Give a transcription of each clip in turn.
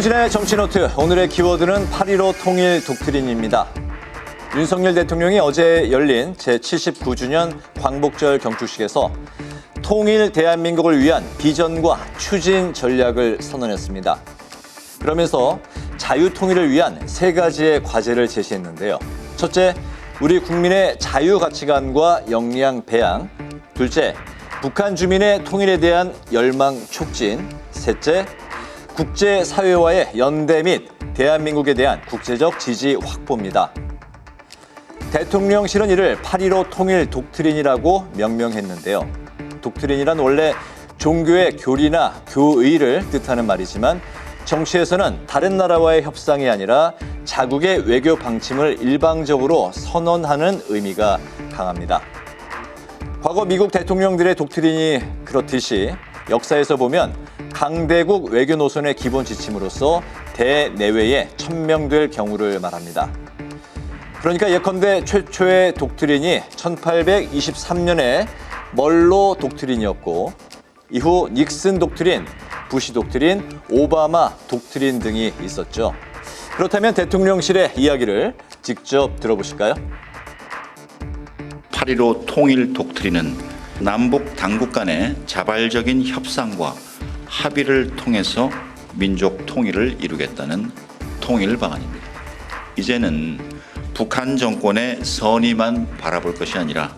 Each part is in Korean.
김진아의 정치노트, 오늘의 키워드는 8.15 통일 독트린입니다. 윤석열 대통령이 어제 열린 제79주년 광복절 경축식에서 통일 대한민국을 위한 비전과 추진 전략을 선언했습니다. 그러면서 자유통일을 위한 세 가지의 과제를 제시했는데요. 첫째, 우리 국민의 자유가치관과 역량 배양. 둘째, 북한 주민의 통일에 대한 열망 촉진. 셋째, 국제사회와의 연대 및 대한민국에 대한 국제적 지지 확보입니다. 대통령실은 이를 8.15 통일 독트린이라고 명명했는데요. 독트린이란 원래 종교의 교리나 교의를 뜻하는 말이지만 정치에서는 다른 나라와의 협상이 아니라 자국의 외교 방침을 일방적으로 선언하는 의미가 강합니다. 과거 미국 대통령들의 독트린이 그렇듯이 역사에서 보면 강대국 외교 노선의 기본 지침으로서 대내외에 천명될 경우를 말합니다. 그러니까 예컨대 최초의 독트린이 1823년에 멀로 독트린이었고 이후 닉슨 독트린, 부시 독트린, 오바마 독트린 등이 있었죠. 그렇다면 대통령실의 이야기를 직접 들어보실까요? 8.15 통일 독트린은 남북 당국 간의 자발적인 협상과 합의를 통해서 민족 통일을 이루겠다는 통일 방안입니다. 이제는 북한 정권의 선의만 바라볼 것이 아니라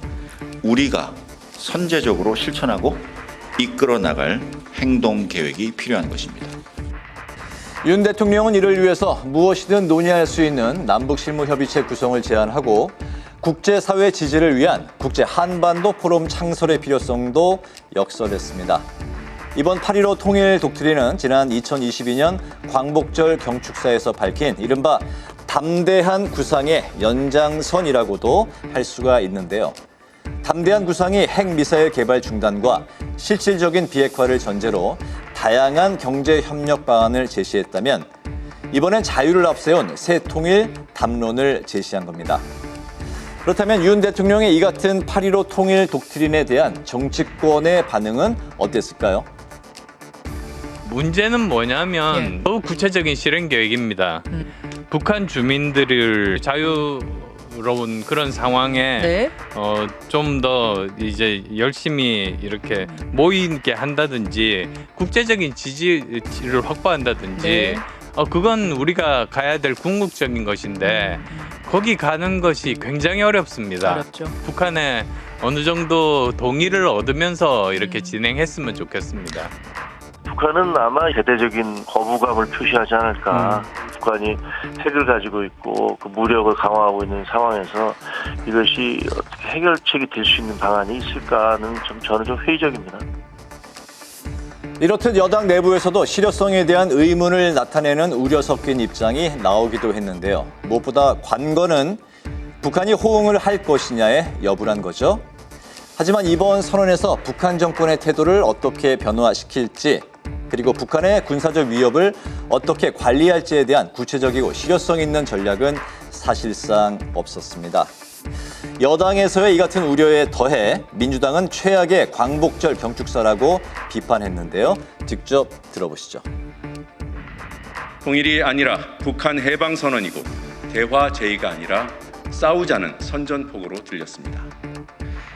우리가 선제적으로 실천하고 이끌어 나갈 행동 계획이 필요한 것입니다. 윤 대통령은 이를 위해서 무엇이든 논의할 수 있는 남북실무협의체 구성을 제안하고 국제사회 지지를 위한 국제 한반도 포럼 창설의 필요성도 역설했습니다. 이번 8.15 통일 독트린은 지난 2022년 광복절 경축사에서 밝힌 이른바 담대한 구상의 연장선이라고도 할 수가 있는데요. 담대한 구상이 핵미사일 개발 중단과 실질적인 비핵화를 전제로 다양한 경제협력 방안을 제시했다면 이번엔 자유를 앞세운 새 통일 담론을 제시한 겁니다. 그렇다면 윤 대통령의 이 같은 8.15 통일 독트린에 대한 정치권의 반응은 어땠을까요? 문제는 뭐냐면 더욱 구체적인 실행 계획입니다. 북한 주민들을 자유로운 그런 상황에 좀 더 이제 열심히 이렇게 모이게 한다든지 국제적인 지지를 확보한다든지 그건 우리가 가야 될 궁극적인 것인데 거기 가는 것이 굉장히 어렵습니다. 어렵죠. 북한에 어느 정도 동의를 얻으면서 이렇게 진행했으면 좋겠습니다. 북한은 아마 대대적인 거부감을 표시하지 않을까. 북한이 핵을 가지고 있고 그 무력을 강화하고 있는 상황에서 이것이 어떻게 해결책이 될 수 있는 방안이 있을까는 저는 좀 회의적입니다. 이렇듯 여당 내부에서도 실효성에 대한 의문을 나타내는 우려 섞인 입장이 나오기도 했는데요. 무엇보다 관건은 북한이 호응을 할 것이냐의 여부란 거죠. 하지만 이번 선언에서 북한 정권의 태도를 어떻게 변화시킬지 그리고 북한의 군사적 위협을 어떻게 관리할지에 대한 구체적이고 실효성 있는 전략은 사실상 없었습니다. 여당에서의 이 같은 우려에 더해 민주당은 최악의 광복절 경축사라고 비판했는데요. 직접 들어보시죠. 통일이 아니라 북한 해방선언이고 대화 제의가 아니라 싸우자는 선전포고로 들렸습니다.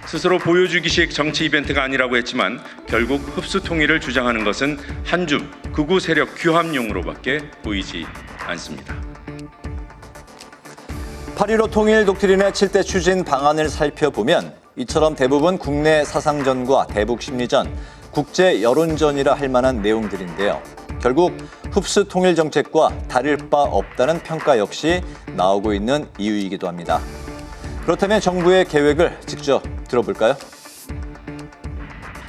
스스로 보여주기식 정치 이벤트가 아니라고 했지만 결국 흡수 통일을 주장하는 것은 한줌 극우 세력 규합용으로밖에 보이지 않습니다. 8.15 통일 독트린의 7대 추진 방안을 살펴보면 이처럼 대부분 국내 사상전과 대북 심리전, 국제 여론전이라 할 만한 내용들인데요. 결국 흡수 통일 정책과 다를 바 없다는 평가 역시 나오고 있는 이유이기도 합니다. 그렇다면 정부의 계획을 직접 들어볼까요?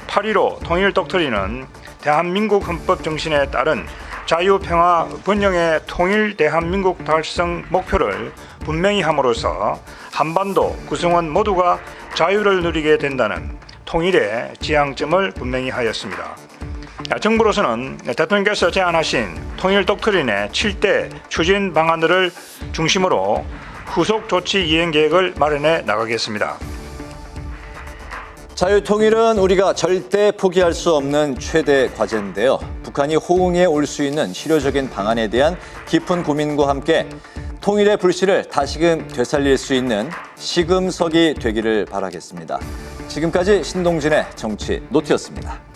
8.15 통일 독트린은 대한민국 헌법 정신에 따른 자유, 평화, 번영의 통일 대한민국 달성 목표를 분명히 함으로써 한반도 구성원 모두가 자유를 누리게 된다는 통일의 지향점을 분명히 하였습니다. 정부로서는 대통령께서 제안하신 통일 독트린의 7대 추진 방안들을 중심으로 후속 조치 이행 계획을 마련해 나가겠습니다. 자유통일은 우리가 절대 포기할 수 없는 최대 과제인데요. 북한이 호응해 올 수 있는 실효적인 방안에 대한 깊은 고민과 함께 통일의 불씨를 다시금 되살릴 수 있는 시금석이 되기를 바라겠습니다. 지금까지 신동진의 정치 노트였습니다.